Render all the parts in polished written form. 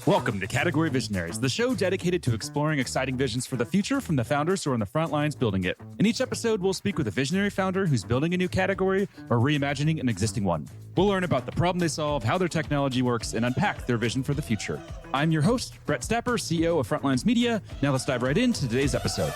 Welcome to Category Visionaries, the show dedicated to exploring exciting visions for the future from the founders who are on the front lines building it. In each episode, we'll speak with a visionary founder who's building a new category or reimagining an existing one. We'll learn about the problem they solve, how their technology works, and unpack their vision for the future. I'm your host, Brett Stapper, CEO of Frontlines Media. Now let's dive right into today's episode.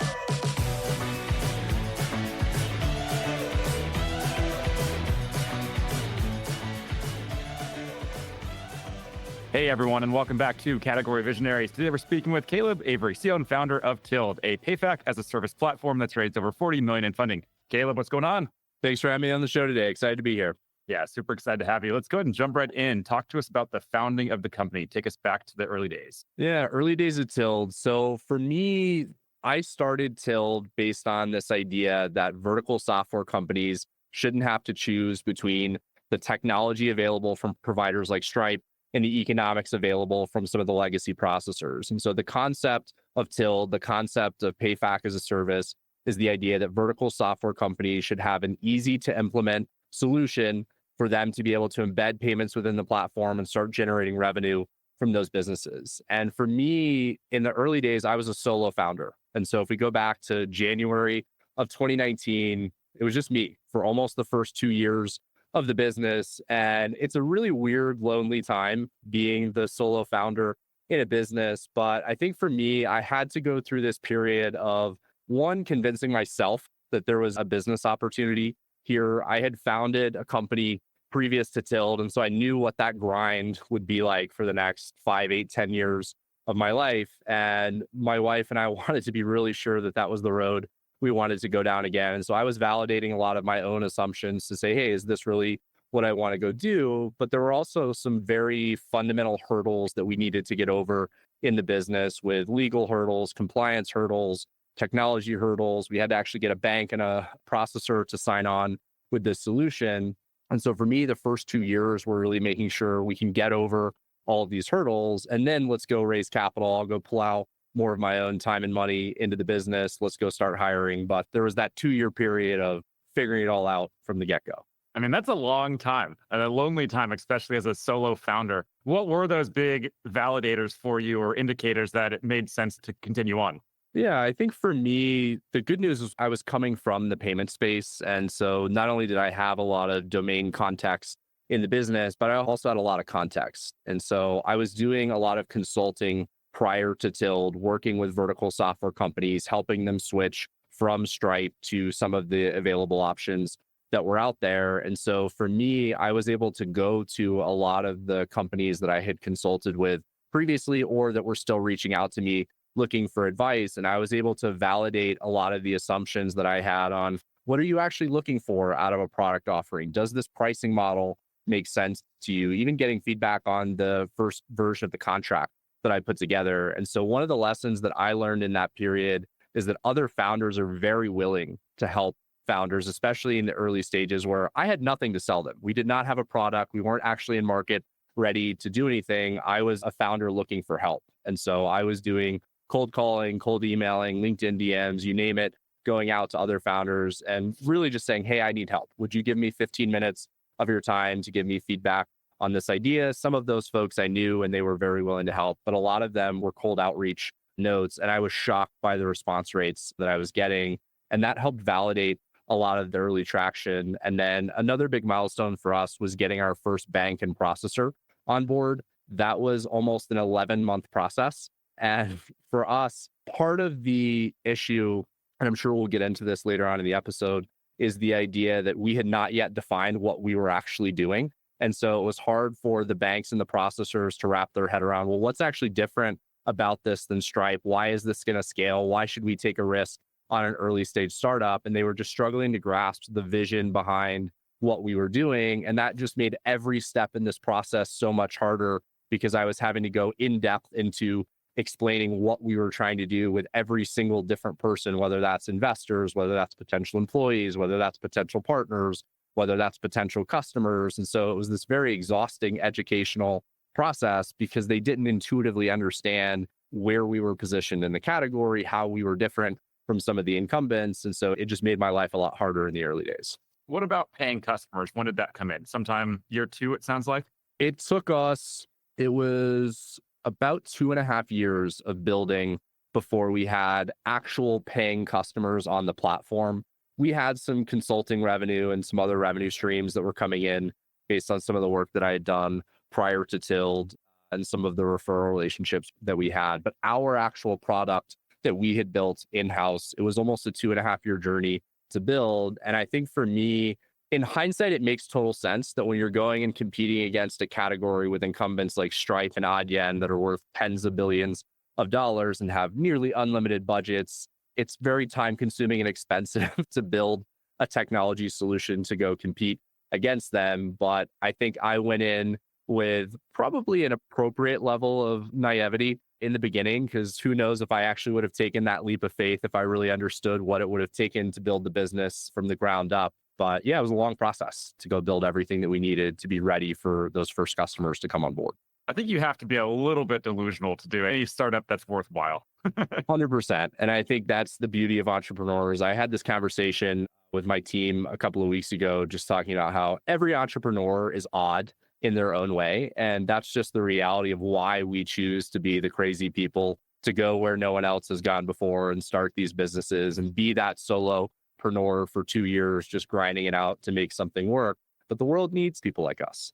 Hey everyone, and welcome back to Category Visionaries. Today we're speaking with Caleb Avery, CEO and founder of Tilled, a PayFac as a service platform that's raised over $40 million in funding. Caleb, what's going on? Thanks for having me on the show today. Excited to be here. Yeah, super excited to have you. Let's go ahead and jump right in. Talk to us about the founding of the company. Take us back to the early days. Yeah, early days of Tilled. So for me, I started Tilled based on this idea that vertical software companies shouldn't have to choose between the technology available from providers like Stripe and the economics available from some of the legacy processors. And so the concept of Tilled, the concept of PayFac as a service, is the idea that vertical software companies should have an easy to implement solution for them to be able to embed payments within the platform and start generating revenue from those businesses. And for me, in the early days, I was a solo founder. And so if we go back to January of 2019, it was just me for almost the first 2 years of the business. And it's a really weird, lonely time being the solo founder in a business. But I think for me, I had to go through this period of one, convincing myself that there was a business opportunity here. I had founded a company previous to Tilled. And so I knew what that grind would be like for the next 5, 8, 10 years of my life. And my wife and I wanted to be really sure that that was the road we wanted to go down again. And so I was validating a lot of my own assumptions to say, hey, is this really what I want to go do? But there were also some very fundamental hurdles that we needed to get over in the business, with legal hurdles, compliance hurdles, technology hurdles. We had to actually get a bank and a processor to sign on with this solution. And so for me, the first 2 years were really making sure we can get over all of these hurdles. And then let's go raise capital. I'll go plow more of my own time and money into the business. Let's go start hiring. But there was that 2-year period of figuring it all out from the get-go. I mean, that's a long time, and a lonely time, especially as a solo founder. What were those big validators for you or indicators that it made sense to continue on? Yeah, I think for me, the good news is I was coming from the payment space. And so not only did I have a lot of domain context in the business, but I also had a lot of context. And so I was doing a lot of consulting prior to Tilled, working with vertical software companies, helping them switch from Stripe to some of the available options that were out there. And so for me, I was able to go to a lot of the companies that I had consulted with previously, or that were still reaching out to me looking for advice. And I was able to validate a lot of the assumptions that I had on what are you actually looking for out of a product offering? Does this pricing model make sense to you? Even getting feedback on the first version of the contract that I put together. And so one of the lessons that I learned in that period is that other founders are very willing to help founders, especially in the early stages where I had nothing to sell them. We did not have a product. We weren't actually in market ready to do anything. I was a founder looking for help. And so I was doing cold calling, cold emailing, LinkedIn DMs, you name it, going out to other founders and really just saying, hey, I need help. Would you give me 15 minutes of your time to give me feedback on this idea? Some of those folks I knew and they were very willing to help, but a lot of them were cold outreach notes. And I was shocked by the response rates that I was getting. And that helped validate a lot of the early traction. And then another big milestone for us was getting our first bank and processor on board. That was almost an 11-month process. And for us, part of the issue, and I'm sure we'll get into this later on in the episode, is the idea that we had not yet defined what we were actually doing. And so it was hard for the banks and the processors to wrap their head around, well, what's actually different about this than Stripe? Why is this going to scale? Why should we take a risk on an early stage startup? And they were just struggling to grasp the vision behind what we were doing. And that just made every step in this process so much harder because I was having to go in depth into explaining what we were trying to do with every single different person, whether that's investors, whether that's potential employees, whether that's potential partners, whether that's potential customers. And so it was this very exhausting educational process because they didn't intuitively understand where we were positioned in the category, how we were different from some of the incumbents. And so it just made my life a lot harder in the early days. What about paying customers? When did that come in? Sometime year 2, it sounds like? It took us It was about 2.5 years of building before we had actual paying customers on the platform. We had some consulting revenue and some other revenue streams that were coming in based on some of the work that I had done prior to Tild and some of the referral relationships that we had. But our actual product that we had built in-house, it was almost a 2.5 year journey to build. And I think for me, in hindsight, it makes total sense that when you're going and competing against a category with incumbents like Stripe and Adyen that are worth tens of billions of dollars and have nearly unlimited budgets, it's very time consuming and expensive to build a technology solution to go compete against them. But I think I went in with probably an appropriate level of naivety in the beginning, because who knows if I actually would have taken that leap of faith if I really understood what it would have taken to build the business from the ground up. But yeah, it was a long process to go build everything that we needed to be ready for those first customers to come on board. I think you have to be a little bit delusional to do any startup that's worthwhile. 100%. And I think that's the beauty of entrepreneurs. I had this conversation with my team a couple of weeks ago, just talking about how every entrepreneur is odd in their own way. And that's just the reality of why we choose to be the crazy people to go where no one else has gone before and start these businesses and be that solopreneur for 2 years, just grinding it out to make something work. But the world needs people like us.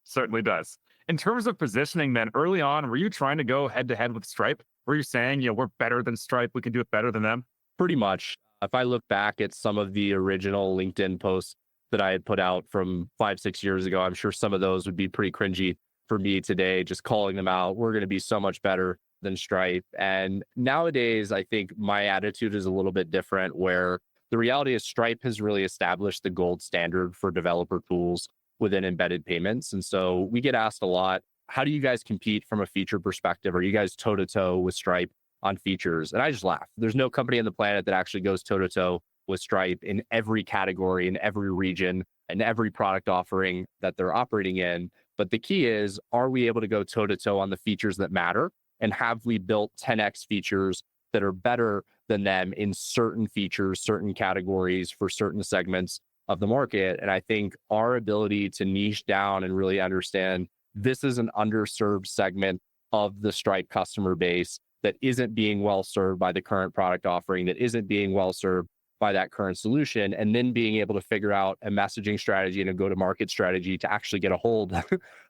Certainly does. In terms of positioning, then early on, were you trying to go head to head with Stripe? Were you saying, we're better than Stripe, we can do it better than them? Pretty much. If I look back at some of the original LinkedIn posts that I had put out from 5-6 years ago, I'm sure some of those would be pretty cringy for me today, just calling them out. We're going to be so much better than Stripe. And nowadays, I think my attitude is a little bit different, where the reality is Stripe has really established the gold standard for developer tools within embedded payments. And so we get asked a lot, how do you guys compete from a feature perspective? Are you guys toe to toe with Stripe on features? And I just laugh. There's no company on the planet that actually goes toe to toe with Stripe in every category, in every region, and every product offering that they're operating in. But the key is, are we able to go toe to toe on the features that matter? And have we built 10x features that are better than them in certain features, certain categories for certain segments of the market? And I think our ability to niche down and really understand this is an underserved segment of the Stripe customer base that isn't being well served by the current product offering, that isn't being well served by that current solution, and then being able to figure out a messaging strategy and a go-to-market strategy to actually get a hold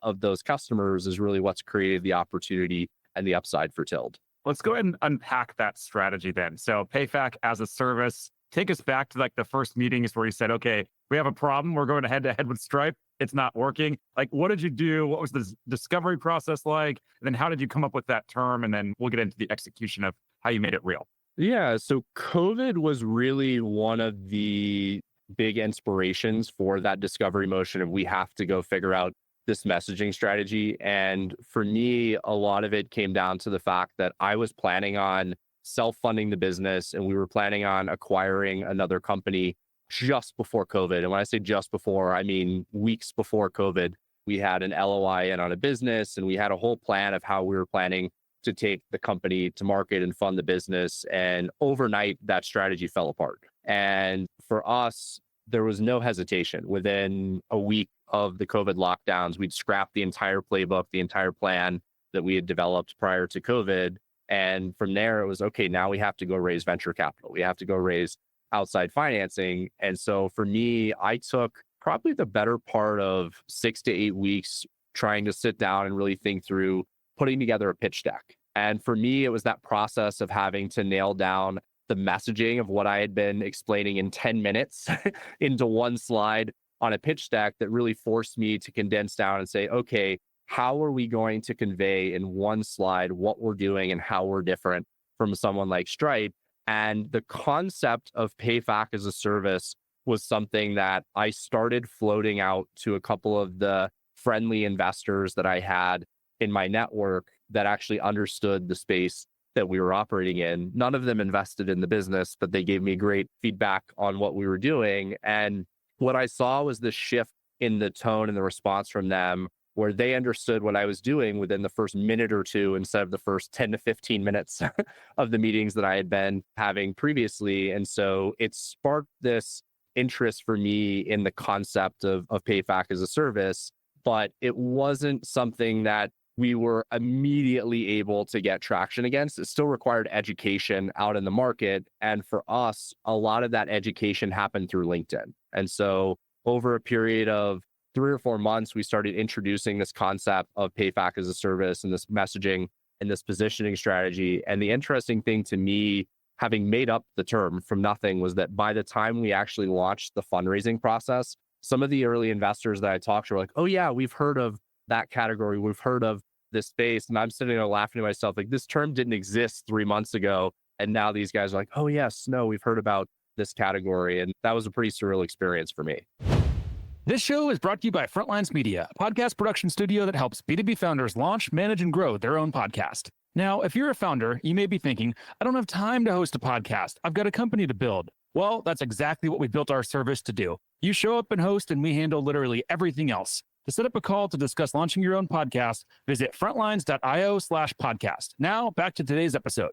of those customers is really what's created the opportunity and the upside for Tild. Let's go ahead and unpack that strategy then. So PayFac as a service, take us back to like the first meetings where you said, okay, we have a problem. We're going head to head with Stripe. It's not working. Like, what did you do? What was the discovery process like? And then how did you come up with that term? And then we'll get into the execution of how you made it real. Yeah, so COVID was really one of the big inspirations for that discovery motion of we have to go figure out this messaging strategy. And for me, a lot of it came down to the fact that I was planning on self-funding the business and we were planning on acquiring another company just before COVID. And when I say just before, I mean weeks before COVID. We had an LOI in on a business and we had a whole plan of how we were planning to take the company to market and fund the business. And overnight, that strategy fell apart. And for us, there was no hesitation. Within a week of the COVID lockdowns, we'd scrapped the entire playbook, the entire plan that we had developed prior to COVID. And from there, it was, okay, now we have to go raise venture capital. We have to go raise outside financing. And so for me, I took probably the better part of 6 to 8 weeks trying to sit down and really think through putting together a pitch deck. And for me, it was that process of having to nail down the messaging of what I had been explaining in 10 minutes into one slide on a pitch deck that really forced me to condense down and say, okay, how are we going to convey in one slide what we're doing and how we're different from someone like Stripe? And the concept of PayFac as a service was something that I started floating out to a couple of the friendly investors that I had in my network that actually understood the space that we were operating in. None of them invested in the business, but they gave me great feedback on what we were doing. And what I saw was this shift in the tone and the response from them, where they understood what I was doing within the first minute or two instead of the first 10 to 15 minutes of the meetings that I had been having previously. And so it sparked this interest for me in the concept of PayFac as a service. but it wasn't something that we were immediately able to get traction against. It still required education out in the market. And for us, a lot of that education happened through LinkedIn. And so over a period of 3 or 4 months, we started introducing this concept of PayFac as a service and this messaging and this positioning strategy. And the interesting thing to me, having made up the term from nothing, was that by the time we actually launched the fundraising process, some of the early investors that I talked to were like, oh yeah, we've heard of that category. We've heard of this space. And I'm sitting there laughing to myself, like, this term didn't exist 3 months ago. And now these guys are like, oh yes, no, we've heard about this category. And that was a pretty surreal experience for me. This show is brought to you by Frontlines Media, a podcast production studio that helps B2B founders launch, manage, and grow their own podcast. Now, if you're a founder, you may be thinking, I don't have time to host a podcast. I've got a company to build. Well, that's exactly what we built our service to do. You show up and host, and we handle literally everything else. To set up a call to discuss launching your own podcast, visit frontlines.io/podcast. Now, back to today's episode.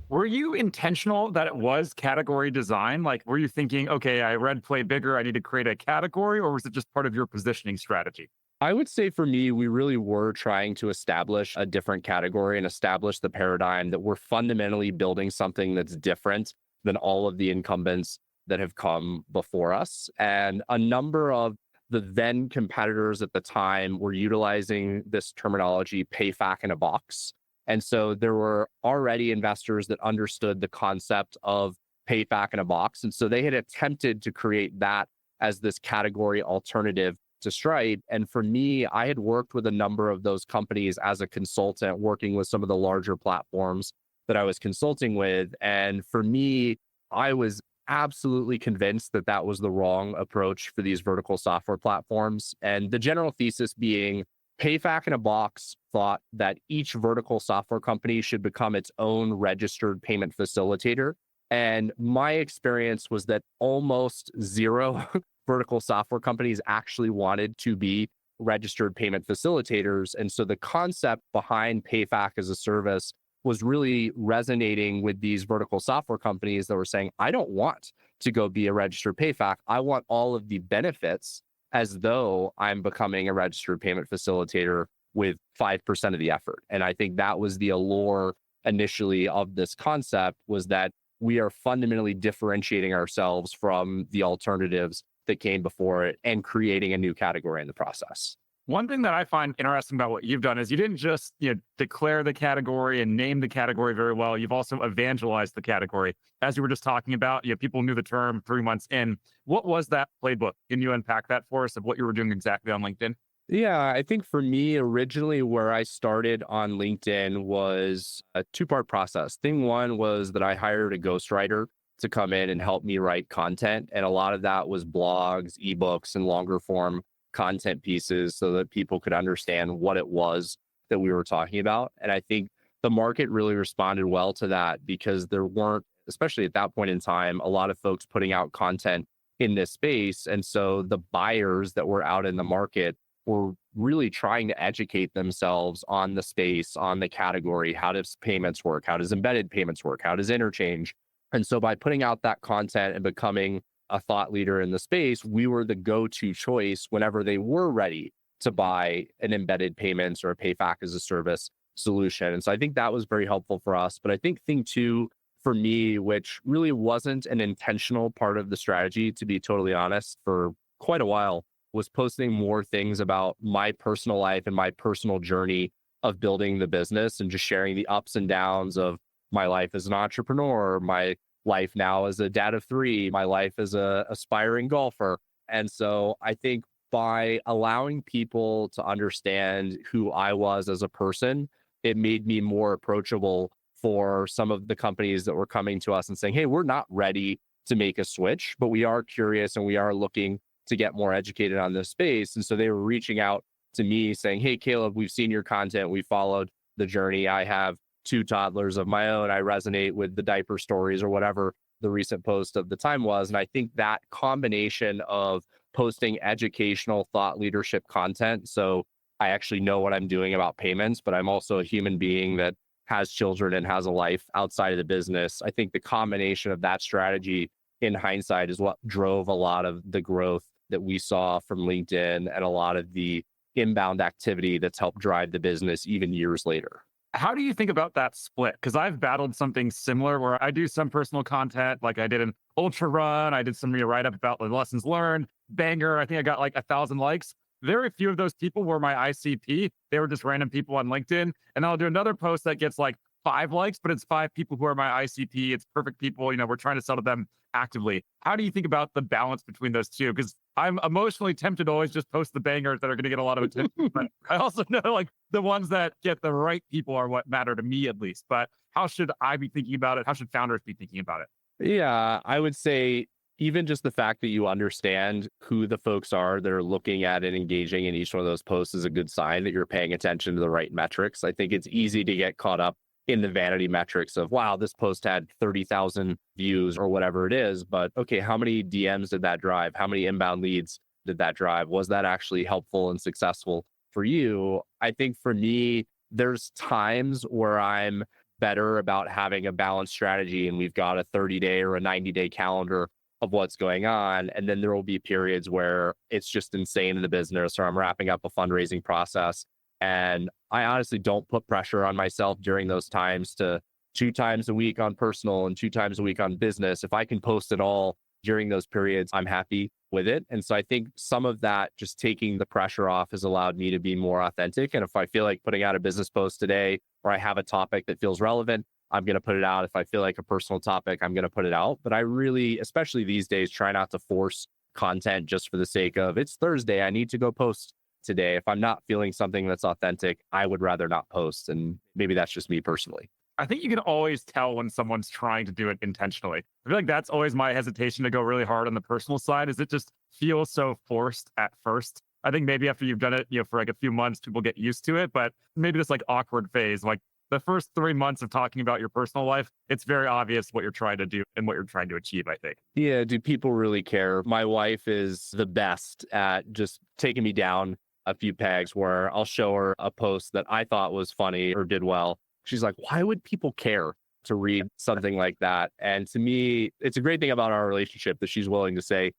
Were you intentional that it was category design? Like, were you thinking, okay, I read Play Bigger, I need to create a category, or was it just part of your positioning strategy? I would say for me, we really were trying to establish a different category and establish the paradigm that we're fundamentally building something that's different than all of the incumbents that have come before us. And a number of the then competitors at the time were utilizing this terminology, PayFac in a box. And so there were already investors that understood the concept of PayFac in a box. And so they had attempted to create that as this category alternative to Stripe. And for me, I had worked with a number of those companies as a consultant, working with some of the larger platforms that I was consulting with. And for me, I was absolutely convinced that that was the wrong approach for these vertical software platforms. And the general thesis being, PayFac in a box thought that each vertical software company should become its own registered payment facilitator. And my experience was that almost zero vertical software companies actually wanted to be registered payment facilitators. And so the concept behind PayFac as a service was really resonating with these vertical software companies that were saying, I don't want to go be a registered PayFac. I want all of the benefits as though I'm becoming a registered payment facilitator with 5% of the effort. And I think that was the allure initially of this concept, was that we are fundamentally differentiating ourselves from the alternatives that came before it and creating a new category in the process. One thing that I find interesting about what you've done is you didn't just declare the category and name the category very well. You've also evangelized the category. As you were just talking about, people knew the term 3 months in. What was that playbook? Can you unpack that for us of what you were doing exactly on LinkedIn? Yeah, I think for me, originally where I started on LinkedIn was a 2-part process. Thing one was that I hired a ghostwriter to come in and help me write content. And a lot of that was blogs, ebooks, and longer form content pieces so that people could understand what it was that we were talking about. And I think the market really responded well to that, because there weren't, especially at that point in time, a lot of folks putting out content in this space. And so the buyers that were out in the market were really trying to educate themselves on the space, on the category. How does payments work? How does embedded payments work? How does interchange? And so by putting out that content and becoming a thought leader in the space, we were the go-to choice whenever they were ready to buy an embedded payments or a PayFac as a service solution. And so I think that was very helpful for us. But I think thing two for me, which really wasn't an intentional part of the strategy, to be totally honest, for quite a while, was posting more things about my personal life and my personal journey of building the business, and just sharing the ups and downs of my life as an entrepreneur, my life now as a dad of 3, my life as a aspiring golfer. And so I think by allowing people to understand who I was as a person, it made me more approachable for some of the companies that were coming to us and saying, hey, we're not ready to make a switch, but we are curious and we are looking to get more educated on this space. And so they were reaching out to me saying, hey, Caleb, we've seen your content. We followed the journey. I have 2 toddlers of my own. I resonate with the diaper stories or whatever the recent post of the time was. And I think that combination of posting educational thought leadership content, so I actually know what I'm doing about payments, but I'm also a human being that has children and has a life outside of the business. I think the combination of that strategy in hindsight is what drove a lot of the growth that we saw from LinkedIn and a lot of the inbound activity that's helped drive the business even years later. How do you think about that split? Because I've battled something similar where I do some personal content, like I did an ultra run, I did some write up about the lessons learned, banger. I think I got like 1,000 likes. Very few of those people were my ICP. They were just random people on LinkedIn. And I'll do another post that gets like 5 likes, but it's 5 people who are my ICP. It's perfect people. We're trying to sell to them actively. How do you think about the balance between those two? Because I'm emotionally tempted to always just post the bangers that are going to get a lot of attention. But I also know like the ones that get the right people are what matter to me at least. But how should I be thinking about it? How should founders be thinking about it? Yeah, I would say even just the fact that you understand who the folks are that are looking at and engaging in each one of those posts is a good sign that you're paying attention to the right metrics. I think it's easy to get caught up in the vanity metrics of, wow, this post had 30,000 views or whatever it is. But okay, how many DMs did that drive? How many inbound leads did that drive? Was that actually helpful and successful for you? I think for me, there's times where I'm better about having a balanced strategy and we've got a 30-day or a 90-day calendar of what's going on. And then there will be periods where it's just insane in the business or I'm wrapping up a fundraising process. And I honestly don't put pressure on myself during those times to 2 times a week on personal and 2 times a week on business. If I can post it all during those periods, I'm happy with it. And so I think some of that, just taking the pressure off, has allowed me to be more authentic. And if I feel like putting out a business post today, or I have a topic that feels relevant, I'm going to put it out. If I feel like a personal topic, I'm going to put it out. But I really, especially these days, try not to force content just for the sake of it's Thursday, I need to go post today. If I'm not feeling something that's authentic, I would rather not post. And maybe that's just me personally. I think you can always tell when someone's trying to do it intentionally. I feel like that's always my hesitation to go really hard on the personal side, is it just feels so forced at first. I think maybe after you've done it, for like a few months, people get used to it, but maybe this like awkward phase, like the first 3 months of talking about your personal life, it's very obvious what you're trying to do and what you're trying to achieve, I think. Yeah, do people really care? My wife is the best at just taking me down a few pegs where I'll show her a post that I thought was funny or did well. She's like, why would people care to read something like that? And to me, it's a great thing about our relationship that she's willing to say,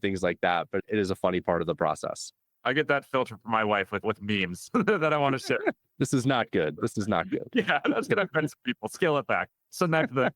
things like that. But it is a funny part of the process. I get that filter from my wife with memes that I want to share. This is not good. This is not good. Yeah, that's going to offend some people. Scale it back. Send that to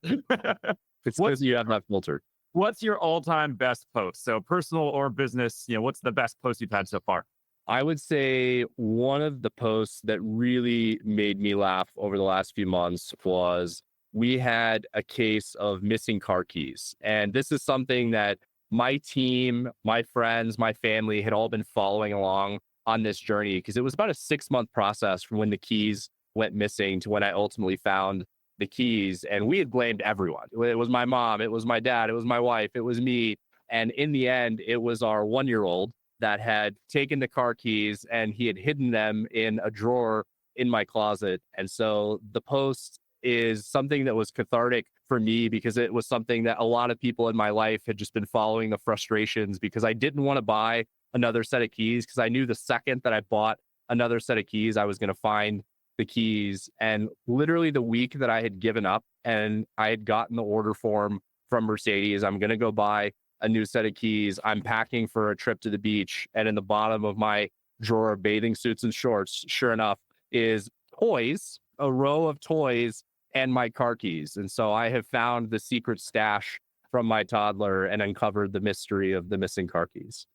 the... It's because you have that filtered. What's your all-time best post? So personal or business, what's the best post you've had so far? I would say one of the posts that really made me laugh over the last few months was we had a case of missing car keys. And this is something that my team, my friends, my family had all been following along on this journey, because it was about a 6-month process from when the keys went missing to when I ultimately found the keys. And we had blamed everyone. It was my mom, it was my dad, it was my wife, it was me. And in the end, it was our 1-year-old that had taken the car keys and he had hidden them in a drawer in my closet. And so the post is something that was cathartic for me, because it was something that a lot of people in my life had just been following the frustrations, because I didn't want to buy another set of keys, because I knew the second that I bought another set of keys, I was going to find the keys. And literally the week that I had given up and I had gotten the order form from Mercedes, I'm going to go buy a new set of keys. I'm packing for a trip to the beach. And in the bottom of my drawer of bathing suits and shorts, sure enough, is toys, a row of toys and my car keys. And so I have found the secret stash from my toddler and uncovered the mystery of the missing car keys.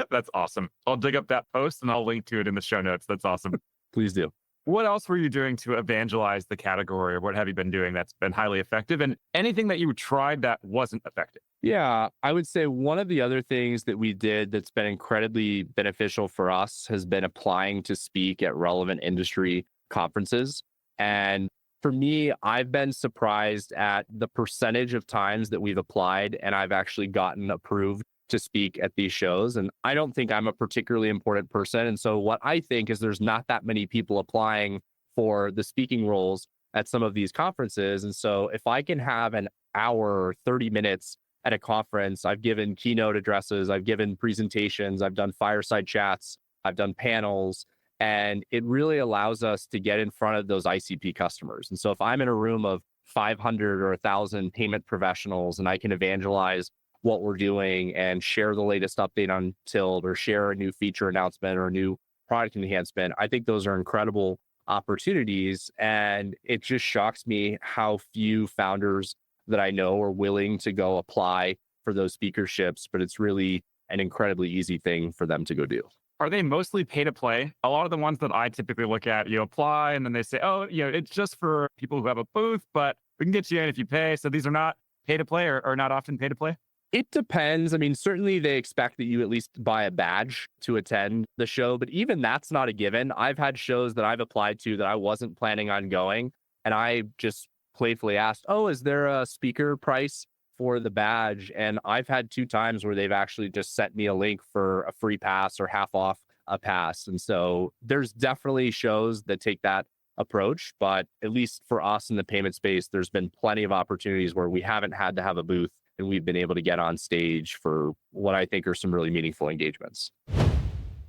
That's awesome. I'll dig up that post and I'll link to it in the show notes. That's awesome. Please do. What else were you doing to evangelize the category, or what have you been doing that's been highly effective, and anything that you tried that wasn't effective? Yeah, I would say one of the other things that we did that's been incredibly beneficial for us has been applying to speak at relevant industry conferences. And for me, I've been surprised at the percentage of times that we've applied and I've actually gotten approved to speak at these shows. And I don't think I'm a particularly important person. And so what I think is there's not that many people applying for the speaking roles at some of these conferences. And so if I can have an hour or 30 minutes at a conference, I've given keynote addresses, I've given presentations, I've done fireside chats, I've done panels, and it really allows us to get in front of those ICP customers. And so if I'm in a room of 500 or 1,000 payment professionals and I can evangelize what we're doing and share the latest update on Tilt or share a new feature announcement or a new product enhancement. I think those are incredible opportunities. And it just shocks me how few founders that I know are willing to go apply for those speakerships, but it's really an incredibly easy thing for them to go do. Are they mostly pay to play? A lot of the ones that I typically look at, you apply and then they say, oh, it's just for people who have a booth, but we can get you in if you pay. So these are not pay to play or not often pay to play? It depends. I mean, certainly they expect that you at least buy a badge to attend the show, but even that's not a given. I've had shows that I've applied to that I wasn't planning on going, and I just playfully asked, oh, is there a speaker price for the badge? And I've had 2 times where they've actually just sent me a link for a free pass or half off a pass. And so there's definitely shows that take that approach, but at least for us in the payment space, there's been plenty of opportunities where we haven't had to have a booth and we've been able to get on stage for what I think are some really meaningful engagements.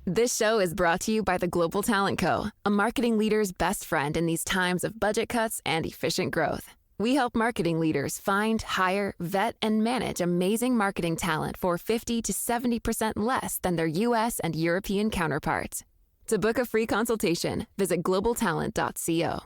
This show is brought to you by the Global Talent Co., a marketing leader's best friend in these times of budget cuts and efficient growth. We help marketing leaders find, hire, vet, and manage amazing marketing talent for 50 to 70% less than their US and European counterparts. To book a free consultation, visit globaltalent.co.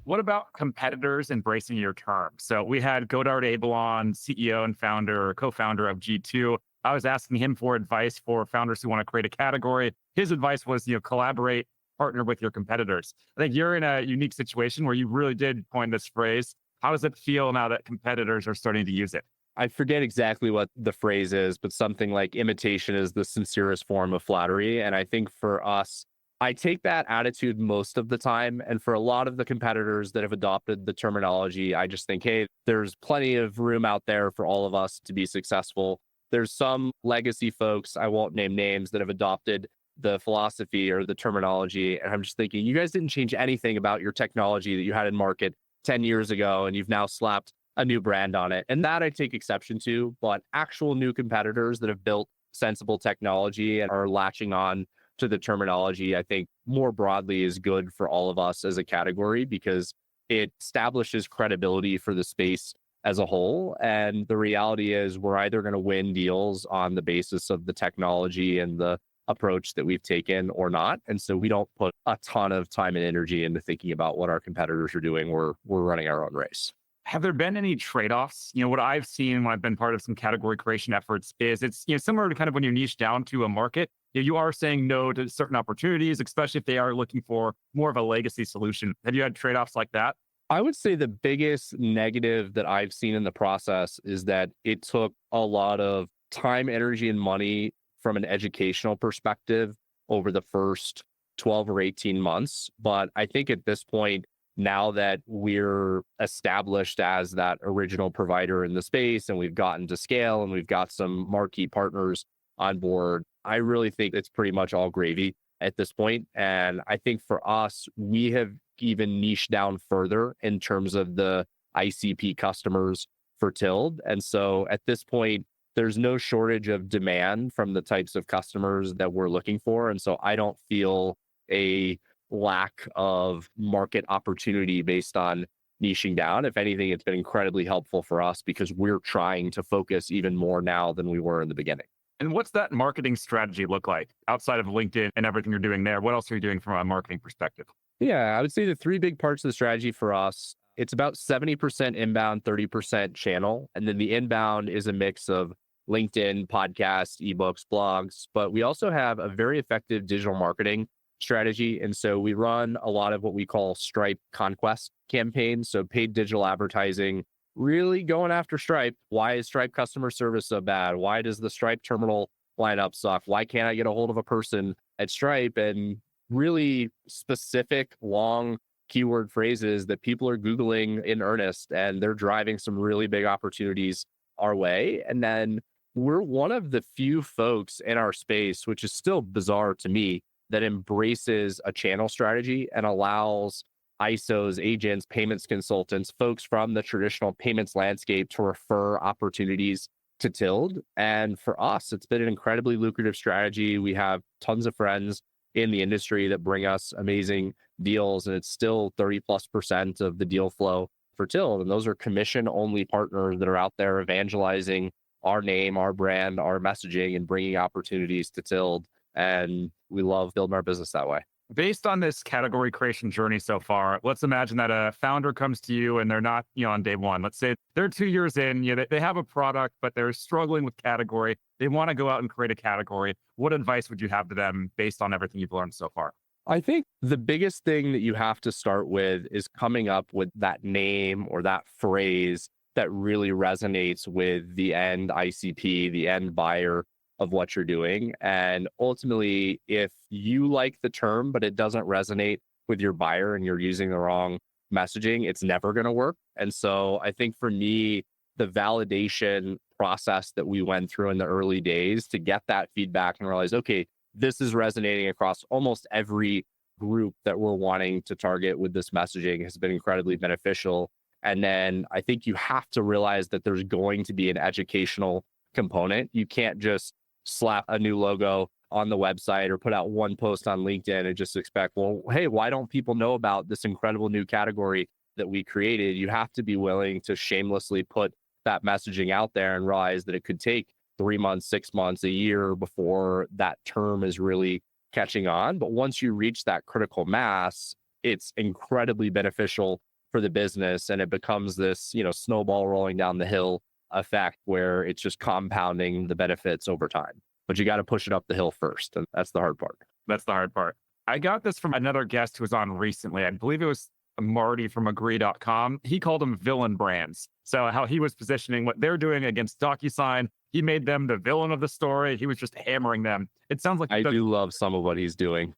What about competitors embracing your term? So we had Godard Abel on, CEO and founder or co-founder of G2. I was asking him for advice for founders who want to create a category. His advice was, collaborate, partner with your competitors. I think you're in a unique situation where you really did coin this phrase. How does it feel now that competitors are starting to use it? I forget exactly what the phrase is, but something like imitation is the sincerest form of flattery. And I think for us, I take that attitude most of the time. And for a lot of the competitors that have adopted the terminology, I just think, hey, there's plenty of room out there for all of us to be successful. There's some legacy folks, I won't name names, that have adopted the philosophy or the terminology. And I'm just thinking, you guys didn't change anything about your technology that you had in market 10 years ago, and you've now slapped a new brand on it. And that I take exception to, but actual new competitors that have built sensible technology and are latching on to the terminology, I think more broadly is good for all of us as a category because it establishes credibility for the space as a whole. And the reality is we're either going to win deals on the basis of the technology and the approach that we've taken or not. And so we don't put a ton of time and energy into thinking about what our competitors are doing. We're running our own race. Have there been any trade-offs? What I've seen when I've been part of some category creation efforts is it's similar to kind of when you niche down to a market. You are saying no to certain opportunities, especially if they are looking for more of a legacy solution. Have you had trade-offs like that? I would say the biggest negative that I've seen in the process is that it took a lot of time, energy, and money from an educational perspective over the first 12 or 18 months. But I think at this point, now that we're established as that original provider in the space and we've gotten to scale and we've got some marquee partners on board, I really think it's pretty much all gravy at this point. And I think for us, we have even niched down further in terms of the ICP customers for Tilt. And so at this point, there's no shortage of demand from the types of customers that we're looking for. And so I don't feel a lack of market opportunity based on niching down. If anything, it's been incredibly helpful for us because we're trying to focus even more now than we were in the beginning. And what's that marketing strategy look like outside of LinkedIn and everything you're doing there? What else are you doing from a marketing perspective? Yeah, I would say the 3 big parts of the strategy for us, it's about 70% inbound, 30% channel. And then the inbound is a mix of LinkedIn, podcasts, ebooks, blogs, but we also have a very effective digital marketing strategy. And so we run a lot of what we call Stripe conquest campaigns. So paid digital advertising, really going after Stripe. Why is Stripe customer service so bad? Why does the Stripe terminal lineup suck? Why can't I get a hold of a person at Stripe? And really specific, long keyword phrases that people are Googling in earnest, and they're driving some really big opportunities our way. And then we're one of the few folks in our space, which is still bizarre to me, that embraces a channel strategy and allows ISOs, agents, payments consultants, folks from the traditional payments landscape to refer opportunities to Tilt. And for us, it's been an incredibly lucrative strategy. We have tons of friends in the industry that bring us amazing deals, and it's still 30+% of the deal flow for Tilt. And those are commission only partners that are out there evangelizing our name, our brand, our messaging, and bringing opportunities to Tild. And we love building our business that way. Based on this category creation journey so far, let's imagine that a founder comes to you and they're not, on day one. Let's say they're 2 years in, they have a product, but they're struggling with category. They want to go out and create a category. What advice would you have to them based on everything you've learned so far? I think the biggest thing that you have to start with is coming up with that name or that phrase that really resonates with the end ICP, the end buyer of what you're doing. And ultimately, if you like the term, but it doesn't resonate with your buyer and you're using the wrong messaging, it's never going to work. And so I think for me, the validation process that we went through in the early days to get that feedback and realize, okay, this is resonating across almost every group that we're wanting to target with this messaging has been incredibly beneficial. And then I think you have to realize that there's going to be an educational component. You can't just slap a new logo on the website or put out one post on LinkedIn and just expect, well, hey, why don't people know about this incredible new category that we created? You have to be willing to shamelessly put that messaging out there and realize that it could take 3 months, 6 months, a year before that term is really catching on. But once you reach that critical mass, it's incredibly beneficial for the business. And it becomes this, snowball rolling down the hill effect where it's just compounding the benefits over time. But you got to push it up the hill first. And that's the hard part. That's the hard part. I got this from another guest who was on recently. I believe it was Marty from agree.com. He called them villain brands. So how he was positioning what they're doing against DocuSign, he made them the villain of the story. He was just hammering them. It sounds like I do love some of what he's doing.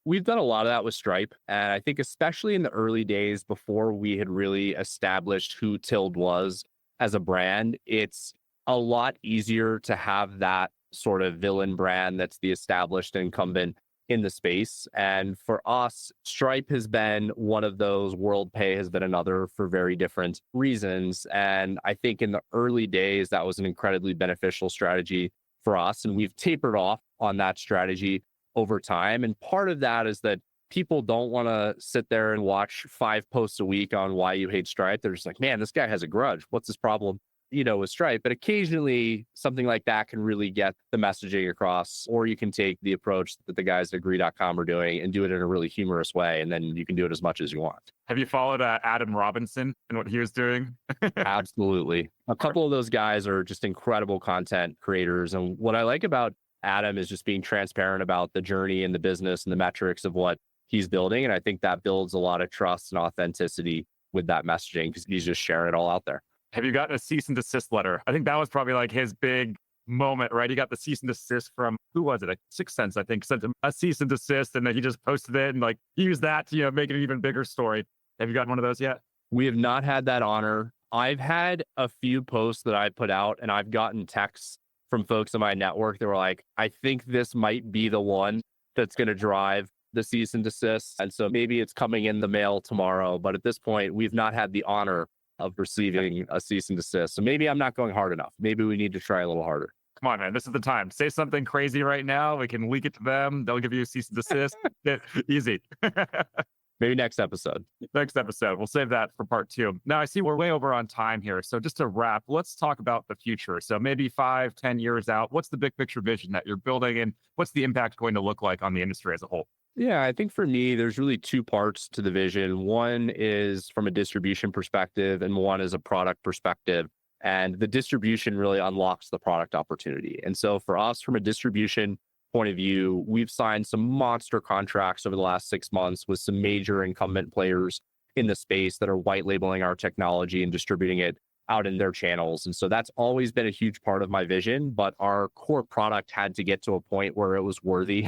We've done a lot of that with Stripe. And I think especially in the early days before we had really established who Tild was as a brand, it's a lot easier to have that sort of villain brand that's the established incumbent in the space. And for us, Stripe has been one of those, WorldPay has been another for very different reasons. And I think in the early days, that was an incredibly beneficial strategy for us. And we've tapered off on that strategy over time. And part of that is that people don't want to sit there and watch 5 posts a week on why you hate Stripe. They're just like, man, this guy has a grudge. What's his problem? With Stripe. But occasionally something like that can really get the messaging across, or you can take the approach that the guys at agree.com are doing and do it in a really humorous way. And then you can do it as much as you want. Have you followed Adam Robinson and what he was doing? Absolutely. A couple of those guys are just incredible content creators. And what I like about Adam is just being transparent about the journey and the business and the metrics of what he's building. And I think that builds a lot of trust and authenticity with that messaging because he's just sharing it all out there. Have you gotten a cease and desist letter? I think that was probably like his big moment, right? He got the cease and desist from, who was it? Sixth Sense, I think, sent him a cease and desist, and then he just posted it and used that to make it an even bigger story. Have you gotten one of those yet? We have not had that honor. I've had a few posts that I put out, and I've gotten texts from folks in my network that were like, I think this might be the one that's going to drive the cease and desist. And so maybe it's coming in the mail tomorrow. But at this point, we've not had the honor of receiving a cease and desist. So maybe I'm not going hard enough. Maybe we need to try a little harder. Come on, man. This is the time. Say something crazy right now. We can leak it to them. They'll give you a cease and desist. Easy. Maybe next episode. Next episode. We'll save that for part 2. Now, I see we're way over on time here. So just to wrap, let's talk about the future. So maybe 5, 10 years out, what's the big picture vision that you're building and what's the impact going to look like on the industry as a whole? Yeah, I think for me, there's really 2 parts to the vision. One is from a distribution perspective, and one is a product perspective. And the distribution really unlocks the product opportunity. And so for us, from a distribution point of view, we've signed some monster contracts over the last 6 months with some major incumbent players in the space that are white labeling our technology and distributing it out in their channels. And so that's always been a huge part of my vision, but our core product had to get to a point where it was worthy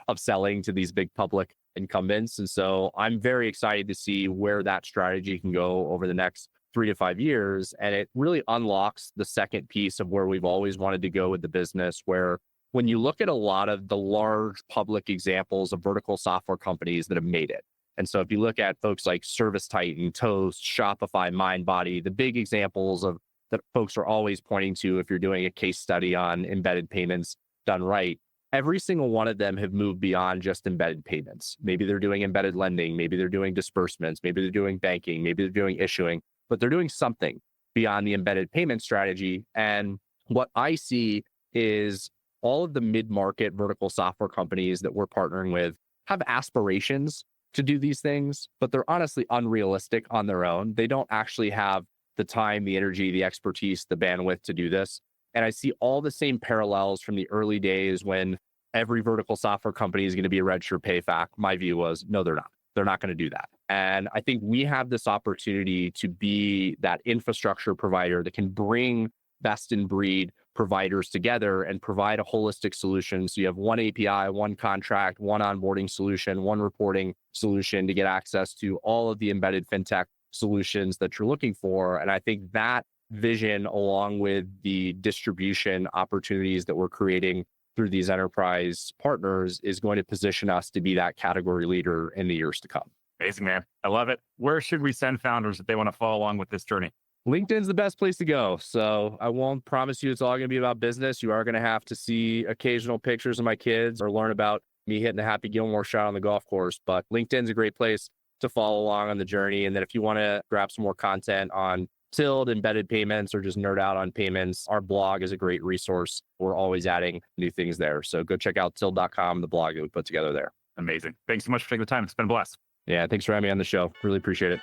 of selling to these big public incumbents. And so I'm very excited to see where that strategy can go over the next 3 to 5 years. And it really unlocks the second piece of where we've always wanted to go with the business, where when you look at a lot of the large public examples of vertical software companies that have made it, and so if you look at folks like ServiceTitan, Toast, Shopify, MindBody, the big examples of that folks are always pointing to if you're doing a case study on embedded payments done right, every single one of them have moved beyond just embedded payments. Maybe they're doing embedded lending, maybe they're doing disbursements, maybe they're doing banking, maybe they're doing issuing, but they're doing something. beyond the embedded payment strategy. And what I see is all of the mid-market vertical software companies that we're partnering with have aspirations to do these things, but they're honestly unrealistic on their own. They don't actually have the time, the energy, the expertise, the bandwidth to do this. And I see all the same parallels from the early days when every vertical software company is going to be a registered PayFac. My view was, no, they're not. They're not going to do that. And I think we have this opportunity to be that infrastructure provider that can bring best in breed providers together and provide a holistic solution. So you have one API, one contract, one onboarding solution, one reporting solution to get access to all of the embedded fintech solutions that you're looking for. And I think that vision, along with the distribution opportunities that we're creating through these enterprise partners, is going to position us to be that category leader in the years to come. Amazing, man. I love it. Where should we send founders if they want to follow along with this journey? LinkedIn's the best place to go. So I won't promise you it's all going to be about business. You are going to have to see occasional pictures of my kids or learn about me hitting a Happy Gilmore shot on the golf course. But LinkedIn's a great place to follow along on the journey. And then if you want to grab some more content on Tild, embedded payments, or just nerd out on payments, our blog is a great resource. We're always adding new things there. So go check out tild.com, the blog that we put together there. Amazing. Thanks so much for taking the time. It's been a blast. Yeah, thanks for having me on the show. Really appreciate it.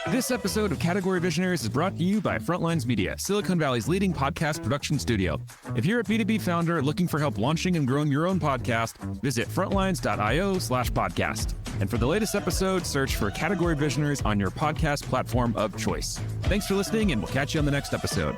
This episode of Category Visionaries is brought to you by Frontlines Media, Silicon Valley's leading podcast production studio. If you're a B2B founder looking for help launching and growing your own podcast, visit frontlines.io/podcast. And for the latest episode, search for Category Visionaries on your podcast platform of choice. Thanks for listening, and we'll catch you on the next episode.